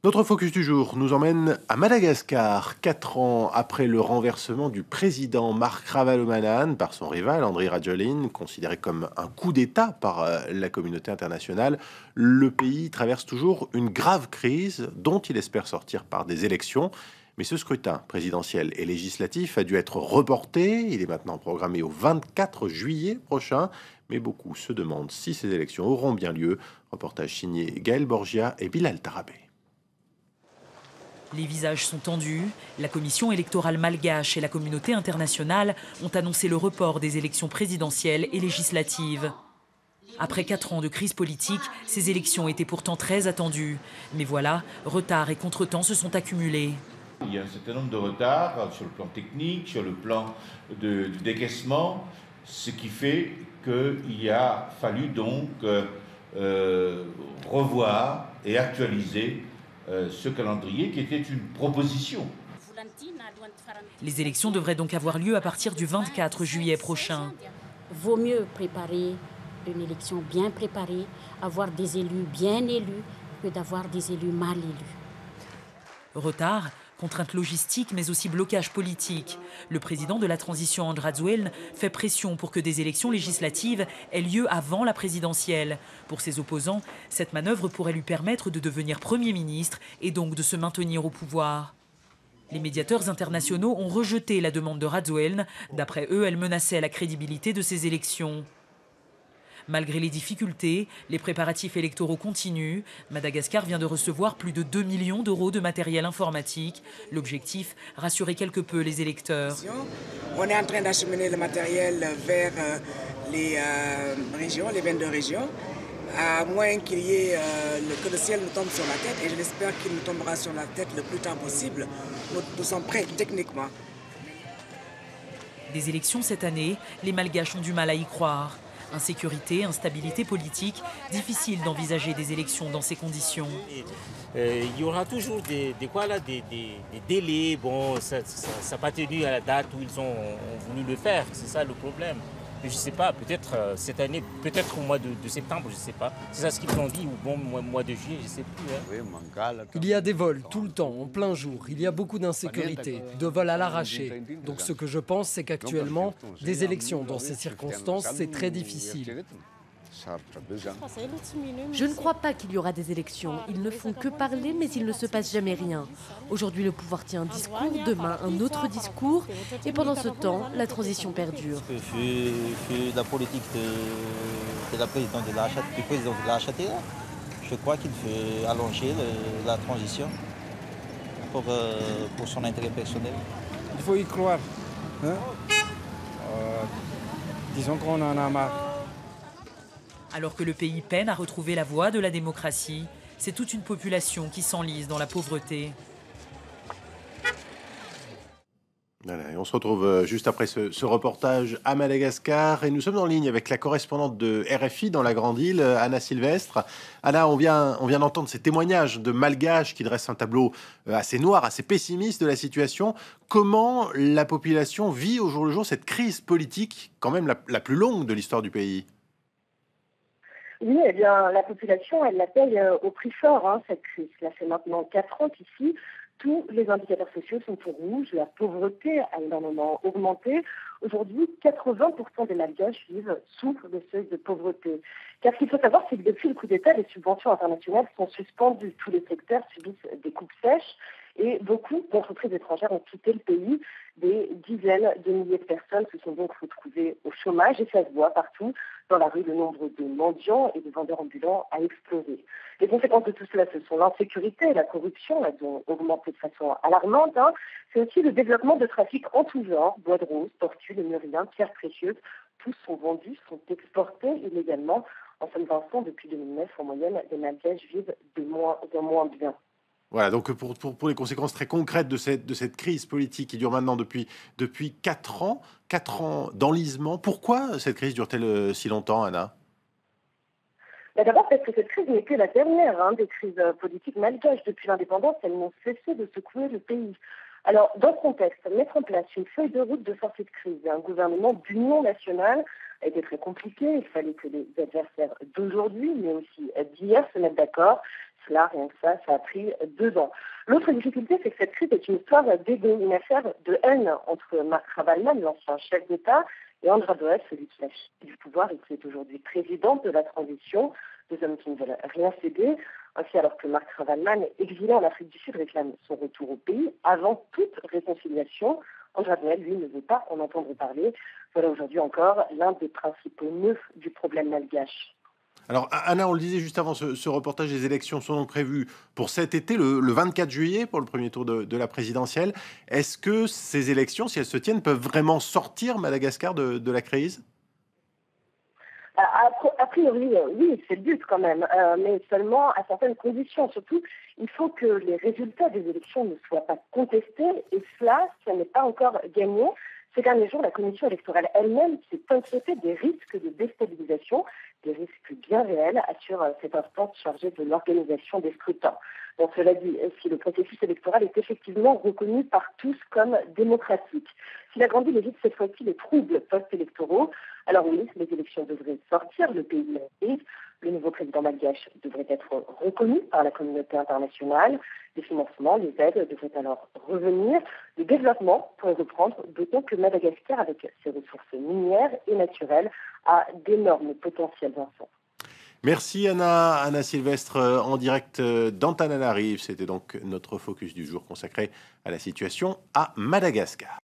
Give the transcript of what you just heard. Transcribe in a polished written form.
Notre focus du jour nous emmène à Madagascar, 4 ans après le renversement du président Marc Ravalomanana par son rival Andry Rajoelina, considéré comme un coup d'État par la communauté internationale. Le pays traverse toujours une grave crise dont il espère sortir par des élections. Mais ce scrutin présidentiel et législatif a dû être reporté. Il est maintenant programmé au 24 juillet prochain. Mais beaucoup se demandent si ces élections auront bien lieu. Reportage signé Gaël Borgia et Bilal Tarabé. Les visages sont tendus. La commission électorale malgache et la communauté internationale ont annoncé le report des élections présidentielles et législatives. Après 4 ans de crise politique, ces élections étaient pourtant très attendues. Mais voilà, retard et contretemps se sont accumulés. Il y a un certain nombre de retards sur le plan technique, sur le plan du décaissement, ce qui fait qu'il a fallu donc revoir et actualiser ce calendrier qui était une proposition. Les élections devraient donc avoir lieu à partir du 24 juillet prochain. Vaut mieux préparer une élection bien préparée, avoir des élus bien élus, que d'avoir des élus mal élus. Retard, contraintes logistiques, mais aussi blocage politique. Le président de la transition, Andry Rajoelina, fait pression pour que des élections législatives aient lieu avant la présidentielle. Pour ses opposants, cette manœuvre pourrait lui permettre de devenir Premier ministre et donc de se maintenir au pouvoir. Les médiateurs internationaux ont rejeté la demande de Rajoelina. D'après eux, elle menaçait la crédibilité de ces élections. Malgré les difficultés, les préparatifs électoraux continuent. Madagascar vient de recevoir plus de 2 millions d'euros de matériel informatique. L'objectif, rassurer quelque peu les électeurs. On est en train d'acheminer le matériel vers les régions, les 22 régions, à moins qu'il y ait que le ciel nous tombe sur la tête, et je l'espère qu'il nous tombera sur la tête le plus tard possible. Nous sommes prêts techniquement. Des élections cette année, les Malgaches ont du mal à y croire. Insécurité, instabilité politique, difficile d'envisager des élections dans ces conditions. Il y aura toujours des délais, bon, ça n'a pas tenu à la date où ils ont voulu le faire, c'est ça le problème. Je ne sais pas, peut-être cette année, peut-être au mois de septembre, je ne sais pas. C'est ça ce qu'ils ont dit, ou bon, mois de juillet, je ne sais plus. Hein. Il y a des vols tout le temps, en plein jour. Il y a beaucoup d'insécurité, de vols à l'arraché. Donc ce que je pense, c'est qu'actuellement, des élections dans ces circonstances, c'est très difficile. Je ne crois pas qu'il y aura des élections. Ils ne font que parler, mais il ne se passe jamais rien. Aujourd'hui, le pouvoir tient un discours, demain un autre discours, et pendant ce temps, la transition perdure. La politique de la présidente de la HATE, je crois qu'il veut allonger la transition pour son intérêt personnel. Il faut y croire. Hein disons qu'on en a marre. Alors que le pays peine à retrouver la voie de la démocratie, c'est toute une population qui s'enlise dans la pauvreté. Voilà, et on se retrouve juste après ce reportage à Madagascar et nous sommes en ligne avec la correspondante de RFI dans la Grande Île, Anna Sylvestre. Anna, on vient d'entendre ces témoignages de Malgaches qui dressent un tableau assez noir, assez pessimiste de la situation. Comment la population vit au jour le jour cette crise politique, quand même la plus longue de l'histoire du pays ? Oui, eh bien, la population, elle la paye au prix fort, cette crise. Cela fait maintenant 4 ans qu'ici, tous les indicateurs sociaux sont au rouge. La pauvreté a énormément augmenté. Aujourd'hui, 80% des Malgaches vivent sous le seuil de pauvreté. Car ce qu'il faut savoir, c'est que depuis le coup d'État, les subventions internationales sont suspendues. Tous les secteurs subissent des coupes sèches et beaucoup d'entreprises étrangères ont quitté le pays. Des dizaines de milliers de personnes se sont donc retrouvées au chômage et ça se voit partout. Dans la rue, le nombre de mendiants et de vendeurs ambulants a explosé. Les conséquences de tout cela, ce sont l'insécurité et la corruption. Elles ont augmenté de façon alarmante. C'est aussi le développement de trafics en tout genre, bois de rose, tortues, lémuriens, pierres précieuses. Tous sont vendus, sont exportés illégalement. En Saint-Vincent, depuis 2009, en moyenne, les Malgaches vivent de moins en moins bien. Voilà, donc pour les conséquences très concrètes de cette crise politique qui dure maintenant depuis 4 ans, 4 ans d'enlisement, pourquoi cette crise dure-t-elle si longtemps, Anna ? D'abord parce que cette crise n'est que la dernière des crises politiques malgaches. Depuis l'indépendance, elles n'ont cessé de secouer le pays. Alors, dans ce contexte, mettre en place une feuille de route de sortie de crise et un gouvernement d'union nationale a été très compliqué. Il fallait que les adversaires d'aujourd'hui, mais aussi d'hier, se mettent d'accord. Cela, rien que ça a pris 2 ans. L'autre difficulté, c'est que cette crise est une histoire d'ego, une affaire de haine entre Marc Ravalman, l'ancien chef d'État, et André Rajoelina, celui qui a du pouvoir et qui est aujourd'hui président de la transition, 2 hommes qui ne veulent rien céder. Ainsi, alors que Marc Ravalman, exilé en Afrique du Sud, réclame son retour au pays avant toute réconciliation, André Rajoelina, lui, ne veut pas en entendre parler. Voilà aujourd'hui encore l'un des principaux nœuds du problème malgache. Alors, Anna, on le disait juste avant, ce reportage, des élections sont donc prévues pour cet été, le 24 juillet, pour le premier tour de la présidentielle. Est-ce que ces élections, si elles se tiennent, peuvent vraiment sortir Madagascar de la crise ? A priori, oui, c'est le but quand même, mais seulement à certaines conditions. Surtout, il faut que les résultats des élections ne soient pas contestés, et cela, ce n'est pas encore gagné. Ces derniers jours, la commission électorale elle-même s'est inquiétée des risques de déstabilisation, des risques bien réels, assure cette instance chargée de l'organisation des scrutins. Bon, cela dit, si le processus électoral est effectivement reconnu par tous comme démocratique, s'il agrandit évite cette fois-ci les troubles post-électoraux, alors oui, les élections devraient sortir, le pays arrive, le nouveau président malgache devrait être reconnu par la communauté internationale, les financements, les aides devraient alors revenir, le développement pourrait reprendre, d'autant que Madagascar, avec ses ressources minières et naturelles, a d'énormes potentiels enfants. Merci Anna Sylvestre en direct d'Antananarive. C'était donc notre focus du jour consacré à la situation à Madagascar.